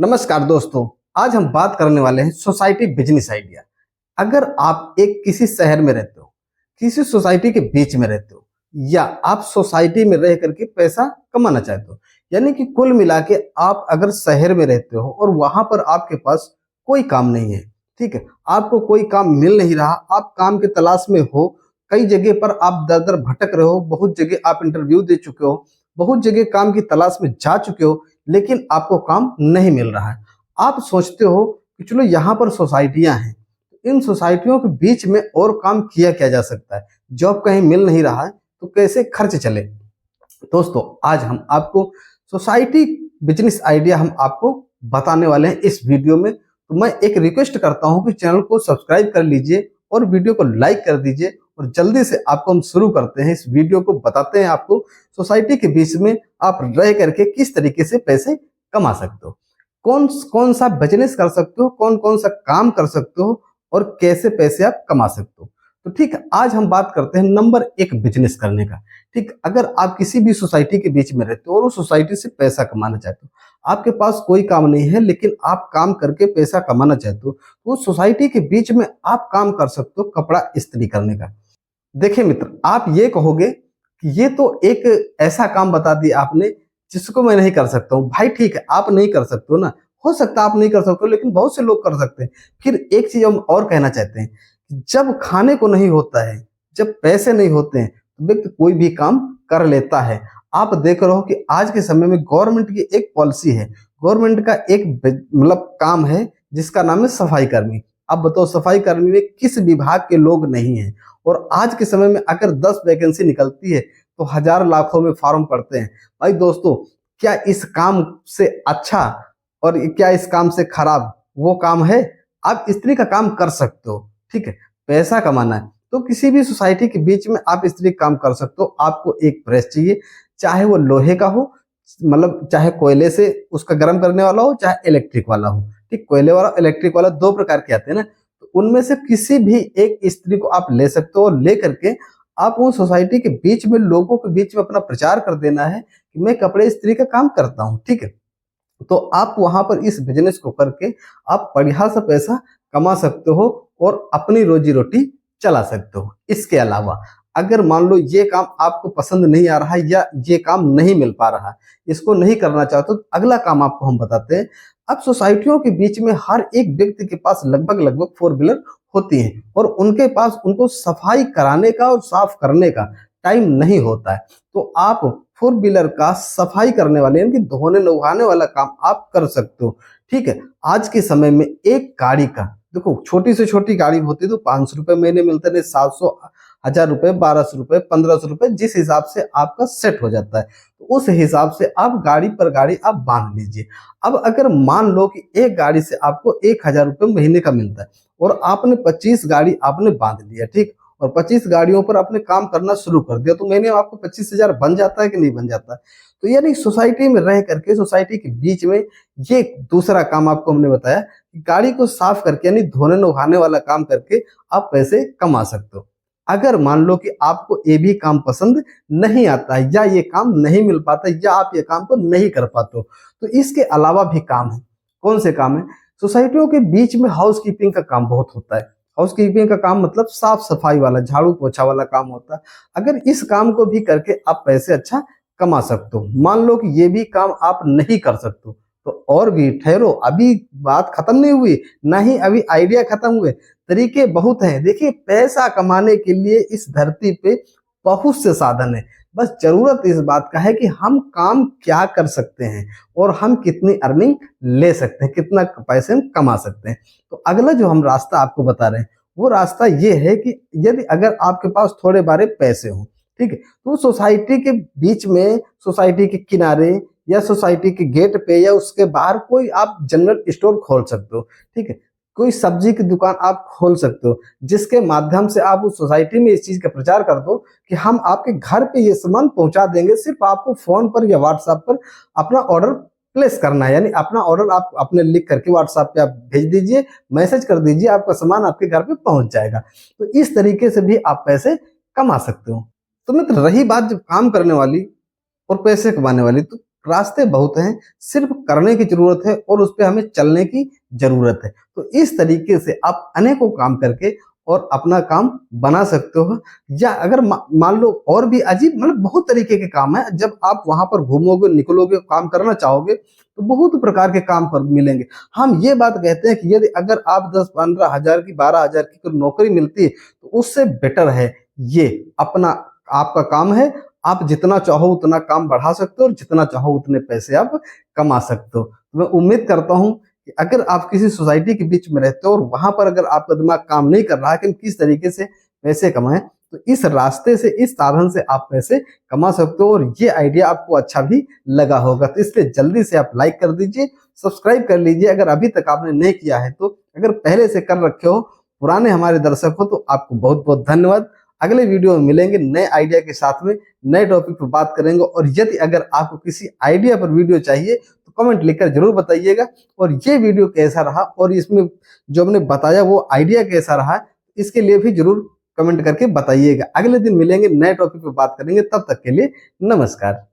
नमस्कार दोस्तों। आज हम बात करने वाले हैं सोसाइटी बिजनेस आइडिया। अगर आप एक किसी शहर में रहते हो, किसी सोसाइटी के बीच में रहते हो, या आप सोसाइटी में रह करके पैसा कमाना चाहते हो, यानी कि कुल मिला के आप अगर शहर में रहते हो और वहां पर आपके पास कोई काम नहीं है, ठीक है, आपको कोई काम मिल नहीं रहा, आप काम की तलाश में हो, कई जगह पर आप दर दर भटक रहे हो, बहुत जगह आप इंटरव्यू दे चुके हो, बहुत जगह काम की तलाश में जा चुके हो, लेकिन आपको काम नहीं मिल रहा है। आप सोचते हो कि चलो यहाँ पर सोसाइटियाँ हैं, इन सोसाइटियों के बीच में और काम किया जा सकता है। जॉब कहीं मिल नहीं रहा है तो कैसे खर्च चले। दोस्तों, आज हम आपको सोसाइटी बिजनेस आइडिया हम आपको बताने वाले हैं इस वीडियो में। तो मैं एक रिक्वेस्ट करता हूं कि चैनल को सब्सक्राइब कर लीजिए और वीडियो को लाइक कर दीजिए, और जल्दी से आपको हम शुरू करते हैं। इस वीडियो को बताते हैं आपको सोसाइटी के बीच में आप रह करके किस तरीके से पैसे कमा सकते हो, कौन कौन सा बिजनेस कर सकते हो, कौन कौन सा काम कर सकते हो, और कैसे पैसे आप कमा सकते हो। तो ठीक है, आज हम बात करते हैं नंबर एक बिजनेस करने का। ठीक, अगर आप किसी भी सोसाइटी के बीच में रहते हो और उस सोसाइटी से पैसा कमाना चाहते हो, आपके पास कोई काम नहीं है लेकिन आप काम करके पैसा कमाना चाहते हो, तो उस सोसाइटी के बीच में आप काम कर सकते हो कपड़ा इस्त्री करने का। देखिए मित्र, आप ये कहोगे कि ये तो एक ऐसा काम बता दिया आपने जिसको मैं नहीं कर सकता हूँ। भाई ठीक है, आप नहीं कर सकते हो ना, हो सकता है आप नहीं कर सकते हो, लेकिन बहुत से लोग कर सकते हैं। फिर एक चीज हम और कहना चाहते हैं, जब खाने को नहीं होता है, जब पैसे नहीं होते हैं, तो व्यक्ति कोई भी काम कर लेता है। आप देख रहे हो कि आज के समय में गवर्नमेंट की एक पॉलिसी है, गवर्नमेंट का एक मतलब काम है जिसका नाम है सफाई कर्मी। अब बताओ, सफाई कर्मी में किस विभाग के लोग नहीं है, और आज के समय में अगर 10 वैकेंसी निकलती है तो हजार लाखों में फॉर्म पड़ते हैं। भाई दोस्तों, क्या इस काम से अच्छा और क्या इस काम से खराब वो काम है? आप स्त्री का काम कर सकते हो, ठीक है, पैसा कमाना है तो किसी भी सोसाइटी के बीच में आप स्त्री काम कर सकते हो। आपको एक प्रेस चाहिए, चाहे वो लोहे का हो, मतलब चाहे कोयले से उसका गर्म करने वाला हो, चाहे इलेक्ट्रिक वाला हो। ठीक, कोयले वाला इलेक्ट्रिक वाला दो प्रकार के आते हैं ना, तो उनमें से किसी भी एक स्त्री को आप ले सकते हो। ले करके आप उन सोसाइटी के बीच में, लोगों के बीच में अपना प्रचार कर देना है कि मैं कपड़े इस्त्री का काम करता हूँ, ठीक है। तो आप वहां पर इस बिजनेस को करके आप बढ़िया सा पैसा कमा सकते हो और अपनी रोजी रोटी चला सकते हो। इसके अलावा अगर मान लो ये काम आपको पसंद नहीं आ रहा है या ये काम नहीं मिल पा रहा है, इसको नहीं करना चाहते, तो अगला काम आपको हम बताते हैं। अब सोसाइटियों के बीच में हर एक व्यक्ति के पास लगभग लगभग 4 व्हीलर होती है, और उनके पास उनको सफाई कराने का और साफ करने का टाइम नहीं होता है। तो आप 4 व्हीलर का सफाई करने वाले, यानी कि धोने नहाने वाला काम आप कर सकते हो, ठीक है। आज के समय में एक गाड़ी का देखो, छोटी से छोटी गाड़ी होती है तो 500 रुपए महीने मिलते हैं, 700, 1000 रुपए, 1200 रुपए, 1500 रुपए, जिस हिसाब से आपका सेट हो जाता है, तो उस हिसाब से आप गाड़ी पर गाड़ी आप बांध लीजिए। अब अगर मान लो कि एक गाड़ी से आपको 1000 रुपए महीने का मिलता है और आपने 25 गाड़ी आपने बांध लिया, ठीक, और 25 गाड़ियों पर आपने काम करना शुरू कर दिया, तो महीने में आपको 25,000 बन जाता है कि नहीं बन जाता है। तो यानी सोसाइटी में रह करके, सोसाइटी के बीच में ये दूसरा काम आपको हमने बताया कि गाड़ी को साफ करके, यानी धोने नहाने वाला काम करके आप पैसे कमा सकते हो। अगर मान लो कि आपको ये भी काम पसंद नहीं आता है, या ये काम नहीं मिल पाता है, या आप ये काम को नहीं कर पाते हो, तो इसके अलावा भी काम है। कौन से काम है? सोसाइटियों के बीच में हाउस कीपिंग का काम बहुत होता है। हाउस कीपिंग का काम मतलब साफ सफाई वाला, झाड़ू पोछा वाला काम होता है। अगर इस काम को भी करके आप पैसे अच्छा कमा सकते हो। मान लो कि ये भी काम आप नहीं कर सकते हो, तो और भी ठहरो, अभी बात खत्म नहीं हुई, ना ही अभी आइडिया खत्म हुए, तरीके बहुत हैं। देखिए, पैसा कमाने के लिए इस धरती पे बहुत से साधन है, बस जरूरत इस बात का है कि हम काम क्या कर सकते हैं और हम कितनी अर्निंग ले सकते हैं, कितना पैसे हम कमा सकते हैं। तो अगला जो हम रास्ता आपको बता रहे हैं, वो रास्ता ये है कि यदि अगर आपके पास थोड़े बारे पैसे हो, ठीक है, तो सोसाइटी के बीच में, सोसाइटी के किनारे या सोसाइटी के गेट पे या उसके बाहर कोई आप जनरल स्टोर खोल सकते हो, ठीक है। कोई सब्जी की दुकान आप खोल सकते हो, जिसके माध्यम से आप उस सोसाइटी में इस चीज का प्रचार कर दो कि हम आपके घर पे ये सामान पहुंचा देंगे, सिर्फ आपको फोन पर या व्हाट्सएप पर अपना ऑर्डर प्लेस करना है। यानी अपना ऑर्डर आप अपने लिख करके व्हाट्सएप पे आप भेज दीजिए, मैसेज कर दीजिए, आपका सामान आपके घर पे पहुंच जाएगा। तो इस तरीके से भी आप पैसे कमा सकते हो। तो मित्र, रही बात जब काम करने वाली और पैसे कमाने वाली, तो रास्ते बहुत हैं, सिर्फ करने की जरूरत है और उस पे हमें चलने की जरूरत है। तो इस तरीके से आप अनेकों काम करके और अपना काम बना सकते हो। या अगर मान लो और भी अजीब मतलब बहुत तरीके के काम है, जब आप वहां पर घूमोगे निकलोगे काम करना चाहोगे तो बहुत प्रकार के काम पर मिलेंगे। हम ये बात कहते हैं कि यदि अगर आप 10-15 हजार की 12 हजार की कोई नौकरी मिलती है तो उससे बेटर है ये अपना आपका काम है। आप जितना चाहो उतना काम बढ़ा सकते हो और जितना चाहो उतने पैसे आप कमा सकते हो। तो मैं उम्मीद करता हूं कि अगर आप किसी सोसाइटी के बीच में रहते हो और वहां पर अगर आपका दिमाग काम नहीं कर रहा है कि किस तरीके से पैसे कमाएं, तो इस रास्ते से इस साधन से आप पैसे कमा सकते हो और ये आइडिया आपको अच्छा भी लगा होगा। तो इसलिए जल्दी से आप लाइक कर दीजिए, सब्सक्राइब कर लीजिए अगर अभी तक आपने नहीं किया है तो। अगर पहले से कर रखे हो, पुराने हमारे दर्शक हो, तो आपको बहुत बहुत धन्यवाद। अगले वीडियो में मिलेंगे नए आइडिया के साथ में, नए टॉपिक पर बात करेंगे। और यदि अगर आपको किसी आइडिया पर वीडियो चाहिए तो कमेंट लिखकर जरूर बताइएगा। और ये वीडियो कैसा रहा और इसमें जो हमने बताया वो आइडिया कैसा रहा, इसके लिए भी जरूर कमेंट करके बताइएगा। अगले दिन मिलेंगे, नए टॉपिक पर बात करेंगे। तब तक के लिए नमस्कार।